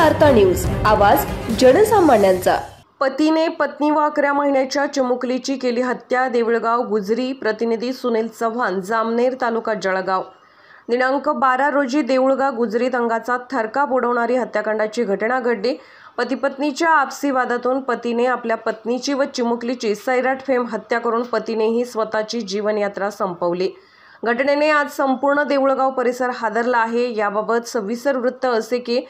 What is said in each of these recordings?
वार्ता न्यूज, आवाज जनसामान्यांचा। पतीने पत्नी व 11 महिन्याच्या चिमुकलीची केली हत्या। देऊळगाव गुजरी। प्रतिनिधी सुनील चव्हाण, जामनेर तालुका जळगाव। दिनांक 12 रोजी देऊळगाव गुजरीत अंगाचा थरकाप उडवणारी हत्याकांडाची घटना घडली। पती-पत्नीच्या आपसी वादातून पतीने आपल्या पत्नीची व चिमुकलीची सैराट फेम हत्या करून पतीनेही स्वतःची जीवनयात्रा संपवली। घटनेने आज संपूर्ण देऊळगाव परिसर हादरला आहे। याबाबत सविस्तर वृत्त असे की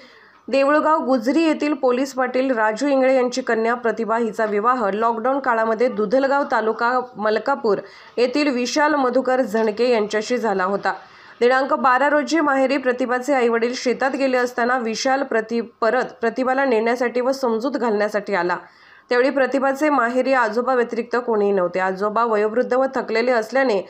देऊळगाव गुजरी येथील पोलीस पाटील राजू इंगळे यांची कन्या प्रतिभा हिचा विवाह लॉकडाऊन काळामध्ये दुधलगाव तालुका मलकापूर येथील विशाल मधुकर झणके यांच्याशी झाला होता। दिनांक 12 रोजी माहेरी प्रतिभाचे आईवडील शेतात गेले असताना विशाल परत प्रतिभाला नेण्यासाठी व समजूत घालण्यासाठी आला। त्यावेळी प्रतिभाचे माहेरी आजोबा व्यतिरिक्त कोणीही नव्हते। आजोबा वयोवृद्ध व थकलेले असल्याने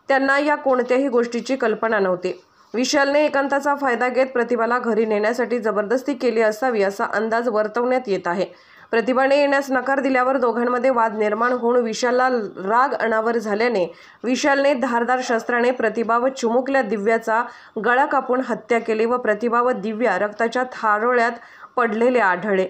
त्यांना या कोणत्याही गोष्टीची कल्पना नव्हती। विशालने एकांताचा फायदा घेत प्रतिभाला घरी नेण्यासाठी जबरदस्ती केली असावी असा अंदाज वर्तवण्यात येत आहे। प्रतिभाने येण्यास नकार दिल्यावर दोघांमध्ये वाद निर्माण होऊन विशालला राग अनावर झाल्याने विशालने धारदार शस्त्राने प्रतिभा व चिमुकल्या दिव्याचा गळा कापून हत्या केली व प्रतिभा व दिव्या रक्ताच्या थारोळ्यात पडलेले आढळले।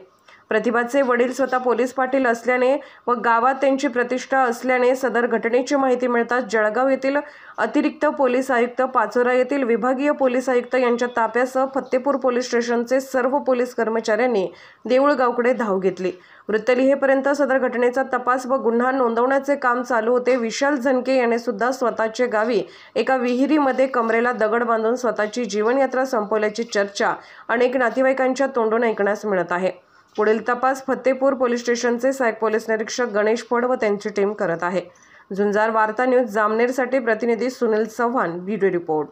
प्रतिभाचे वडील स्वतः पोलीस पाटील असल्याने व गावात त्यांची प्रतिष्ठा असल्याने सदर घटनेची माहिती मिळताच जळगाव येथील अतिरिक्त पोलीस आयुक्त, पाचोरा येथील विभागीय पोलीस आयुक्त यांच्या ताफ्यासह फत्तेपूर पोलीस स्टेशनचे सर्व पोलीस कर्मचाऱ्यांनी देऊळगावकडे धाव घेतली। वृत्त लिहेपर्यंत सदर घटनेचा तपास व गुन्हा नोंदवण्याचे काम चालू होते। विशाल झणके याने सुद्धा स्वतःच्या गावी एका विहिरीमध्ये कमरेला दगड बांधून स्वतःची जीवनयात्रा संपवल्याची चर्चा अनेक नातेवाईकांच्या तोंडून ऐकण्यास मिळत आहे। पुढील तपास फत्तेपूर पोलीस स्टेशनचे सहाय्यक पोलीस निरीक्षक गणेश फड व त्यांची टीम करत आहे। झुंजार वार्ता न्यूज, जामनेरसाठी प्रतिनिधी सुनील चव्हाण, ब्युरो रिपोर्ट।